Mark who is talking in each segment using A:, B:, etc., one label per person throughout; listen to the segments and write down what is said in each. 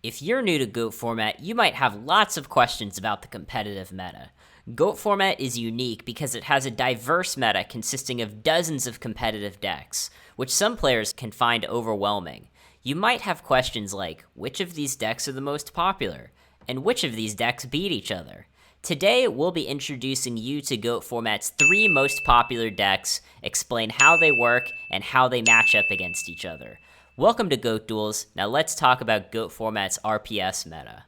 A: If you're new to GOAT format, you might have lots of questions about the competitive meta. GOAT format is unique because it has a diverse meta consisting of dozens of competitive decks, which some players can find overwhelming. You might have questions like, which of these decks are the most popular? And which of these decks beat each other? Today, we'll be introducing you to GOAT format's 3 most popular decks, explain how they work, and how they match up against each other. Welcome to GOAT Duels. Now let's talk about GOAT format's RPS meta.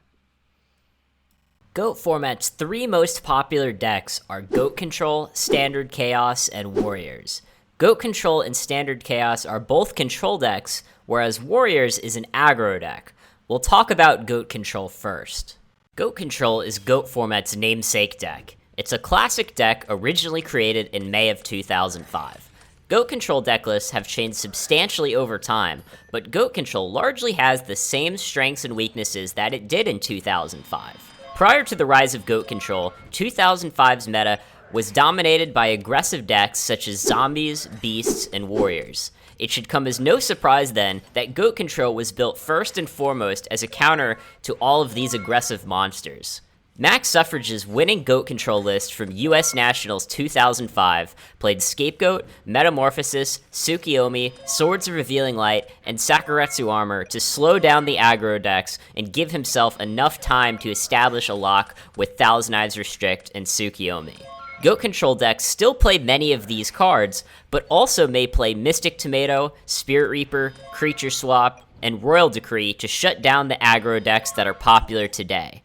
A: GOAT format's 3 most popular decks are GOAT Control, Standard Chaos, and Warriors. GOAT Control and Standard Chaos are both control decks, whereas Warriors is an aggro deck. We'll talk about GOAT Control first. GOAT Control is GOAT format's namesake deck. It's a classic deck originally created in May of 2005. GOAT Control deck lists have changed substantially over time, but GOAT Control largely has the same strengths and weaknesses that it did in 2005. Prior to the rise of GOAT Control, 2005's meta was dominated by aggressive decks such as zombies, beasts, and warriors. It should come as no surprise then that GOAT Control was built first and foremost as a counter to all of these aggressive monsters. Max Suffrage's winning GOAT Control list from US Nationals 2005 played Scapegoat, Metamorphosis, Tsukiyomi, Swords of Revealing Light, and Sakuretsu Armor to slow down the aggro decks and give himself enough time to establish a lock with Thousand Eyes Restrict and Tsukiyomi. GOAT Control decks still play many of these cards, but also may play Mystic Tomato, Spirit Reaper, Creature Swap, and Royal Decree to shut down the aggro decks that are popular today.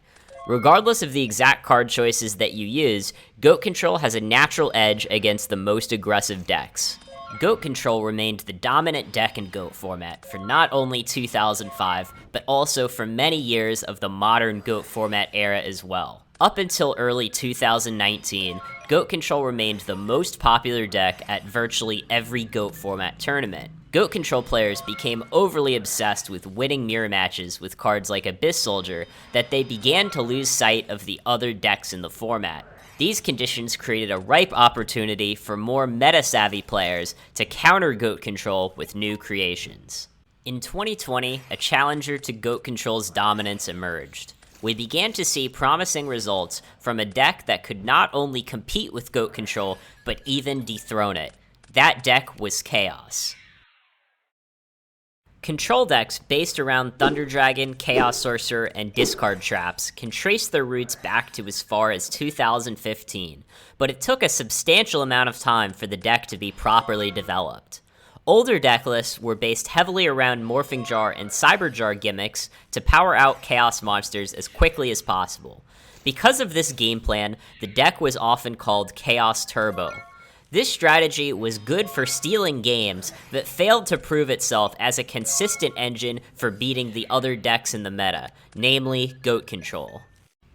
A: Regardless of the exact card choices that you use, GOAT Control has a natural edge against the most aggressive decks. GOAT Control remained the dominant deck in GOAT format for not only 2005, but also for many years of the modern GOAT format era as well. Up until early 2019, GOAT Control remained the most popular deck at virtually every GOAT format tournament. GOAT Control players became overly obsessed with winning mirror matches with cards like Abyss Soldier that they began to lose sight of the other decks in the format. These conditions created a ripe opportunity for more meta-savvy players to counter GOAT Control with new creations. In 2020, a challenger to GOAT Control's dominance emerged. We began to see promising results from a deck that could not only compete with GOAT Control, but even dethrone it. That deck was Chaos. Control decks based around Thunder Dragon, Chaos Sorcerer, and discard traps can trace their roots back to as far as 2015, but it took a substantial amount of time for the deck to be properly developed. Older deck lists were based heavily around Morphing Jar and Cyber Jar gimmicks to power out Chaos monsters as quickly as possible. Because of this game plan, the deck was often called Chaos Turbo. This strategy was good for stealing games, but failed to prove itself as a consistent engine for beating the other decks in the meta, namely GOAT Control.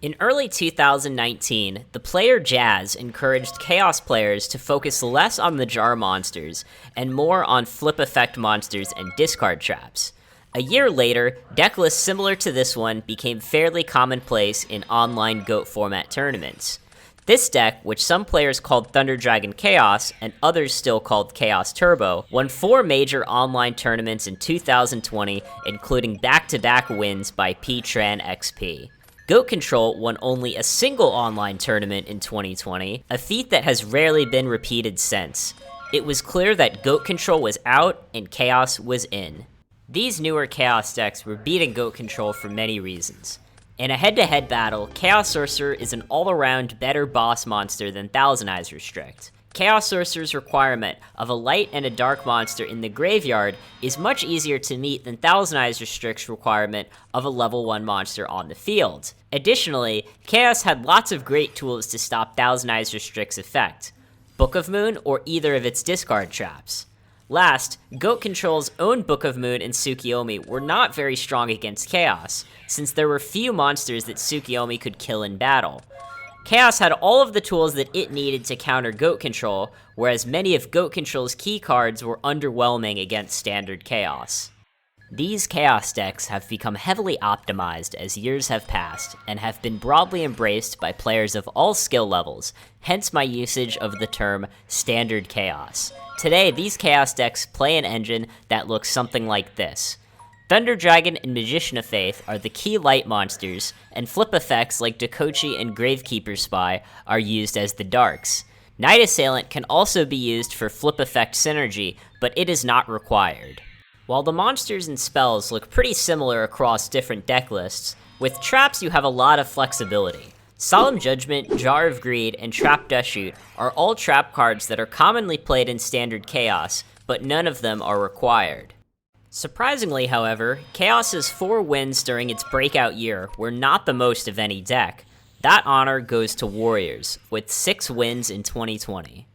A: In early 2019, the player Jazz encouraged Chaos players to focus less on the jar monsters and more on flip effect monsters and discard traps. A year later, deck lists similar to this one became fairly commonplace in online GOAT format tournaments. This deck, which some players called Thunder Dragon Chaos and others still called Chaos Turbo, won 4 major online tournaments in 2020, including back-to-back wins by P-Tran XP. GOAT Control won only a single online tournament in 2020, a feat that has rarely been repeated since. It was clear that GOAT Control was out and Chaos was in. These newer Chaos decks were beating GOAT Control for many reasons. In a head-to-head battle, Chaos Sorcerer is an all-around better boss monster than Thousand Eyes Restrict. Chaos Sorcerer's requirement of a light and a dark monster in the graveyard is much easier to meet than Thousand Eyes Restrict's requirement of a level 1 monster on the field. Additionally, Chaos had lots of great tools to stop Thousand Eyes Restrict's effect: Book of Moon or either of its discard traps. Last, GOAT Control's own Book of Moon and Tsukiyomi were not very strong against Chaos, since there were few monsters that Tsukiyomi could kill in battle. Chaos had all of the tools that it needed to counter GOAT Control, whereas many of GOAT Control's key cards were underwhelming against standard Chaos. These Chaos decks have become heavily optimized as years have passed, and have been broadly embraced by players of all skill levels, hence my usage of the term Standard Chaos. Today, these Chaos decks play an engine that looks something like this. Thunder Dragon and Magician of Faith are the key light monsters, and flip effects like Dakochi and Gravekeeper's Spy are used as the darks. Night Assailant can also be used for flip effect synergy, but it is not required. While the monsters and spells look pretty similar across different deck lists, with traps you have a lot of flexibility. Solemn Judgment, Jar of Greed, and Trap Dust Shoot are all trap cards that are commonly played in Standard Chaos, but none of them are required. Surprisingly, however, Chaos's 4 wins during its breakout year were not the most of any deck. That honor goes to Warriors, with 6 wins in 2020.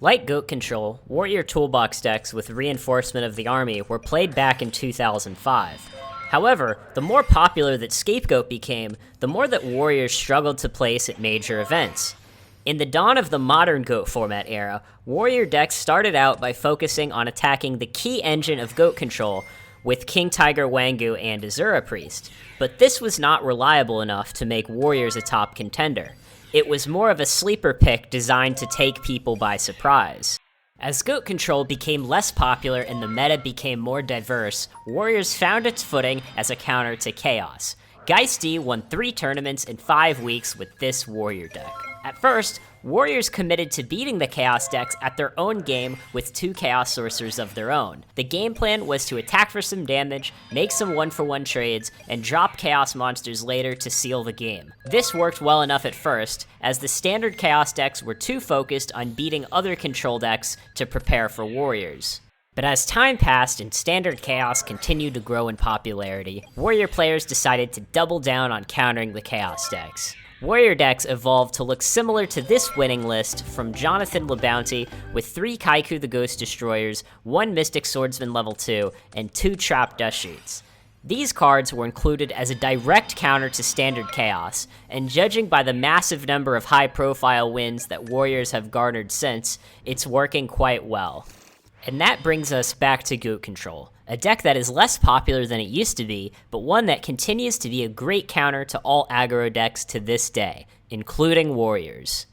A: Like Goat Control, Warrior Toolbox decks with Reinforcement of the Army were played back in 2005. However, the more popular that Scapegoat became, the more that Warriors struggled to place at major events. In the dawn of the modern Goat format era, Warrior decks started out by focusing on attacking the key engine of Goat Control with King Tiger Wangu and Azura Priest, but this was not reliable enough to make Warriors a top contender. It was more of a sleeper pick designed to take people by surprise. As Goat Control became less popular and the meta became more diverse, Warriors found its footing as a counter to Chaos. Geist D won 3 tournaments in 5 weeks with this Warrior deck. At first, Warriors committed to beating the Chaos decks at their own game with 2 Chaos Sorcerers of their own. The game plan was to attack for some damage, make some 1-for-1 trades, and drop Chaos monsters later to seal the game. This worked well enough at first, as the standard Chaos decks were too focused on beating other control decks to prepare for Warriors. But as time passed and Standard Chaos continued to grow in popularity, Warrior players decided to double down on countering the Chaos decks. Warrior decks evolved to look similar to this winning list from Jonathan LeBounty with 3 Kaiku the Ghost Destroyers, 1 Mystic Swordsman level 2, and 2 Trap Dust Shoots. These cards were included as a direct counter to Standard Chaos, and judging by the massive number of high-profile wins that Warriors have garnered since, it's working quite well. And that brings us back to Goat Control, a deck that is less popular than it used to be, but one that continues to be a great counter to all aggro decks to this day, including Warriors.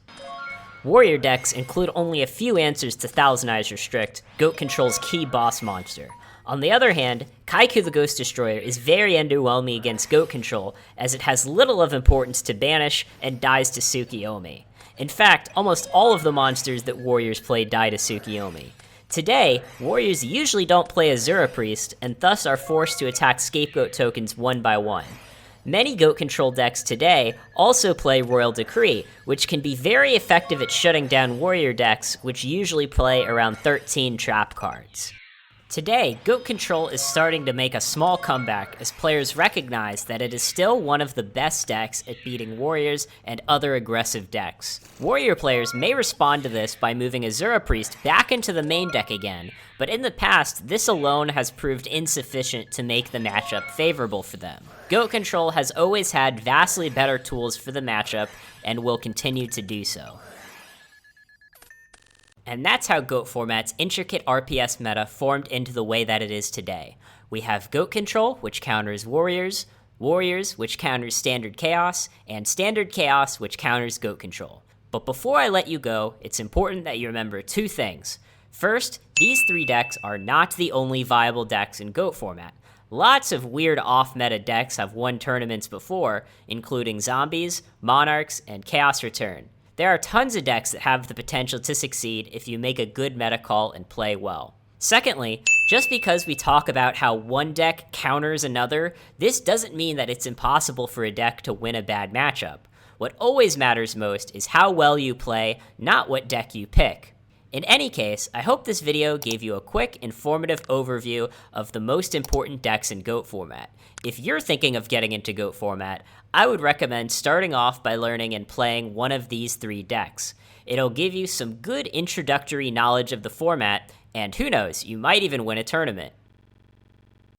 A: Warrior decks include only a few answers to Thousand Eyes Restrict, Goat Control's key boss monster. On the other hand, Kaiku the Ghost Destroyer is very underwhelming against Goat Control, as it has little of importance to banish and dies to Tsukiyomi. In fact, almost all of the monsters that Warriors play die to Tsukiyomi. Today, Warriors usually don't play Azura Priest, and thus are forced to attack Scapegoat tokens one by one. Many Goat Control decks today also play Royal Decree, which can be very effective at shutting down Warrior decks, which usually play around 13 trap cards. Today, Goat Control is starting to make a small comeback as players recognize that it is still one of the best decks at beating Warriors and other aggressive decks. Warrior players may respond to this by moving Azura Priest back into the main deck again, but in the past, this alone has proved insufficient to make the matchup favorable for them. Goat Control has always had vastly better tools for the matchup, and will continue to do so. And that's how Goat format's intricate RPS meta formed into the way that it is today. We have Goat Control, which counters Warriors, Warriors, which counters Standard Chaos, and Standard Chaos, which counters Goat Control. But before I let you go, it's important that you remember 2 things. First, these 3 decks are not the only viable decks in Goat format. Lots of weird off-meta decks have won tournaments before, including Zombies, Monarchs, and Chaos Return. There are tons of decks that have the potential to succeed if you make a good meta call and play well. Secondly, just because we talk about how one deck counters another, this doesn't mean that it's impossible for a deck to win a bad matchup. What always matters most is how well you play, not what deck you pick. In any case, I hope this video gave you a quick, informative overview of the most important decks in GOAT format. If you're thinking of getting into GOAT format, I would recommend starting off by learning and playing one of these 3 decks. It'll give you some good introductory knowledge of the format, and who knows, you might even win a tournament.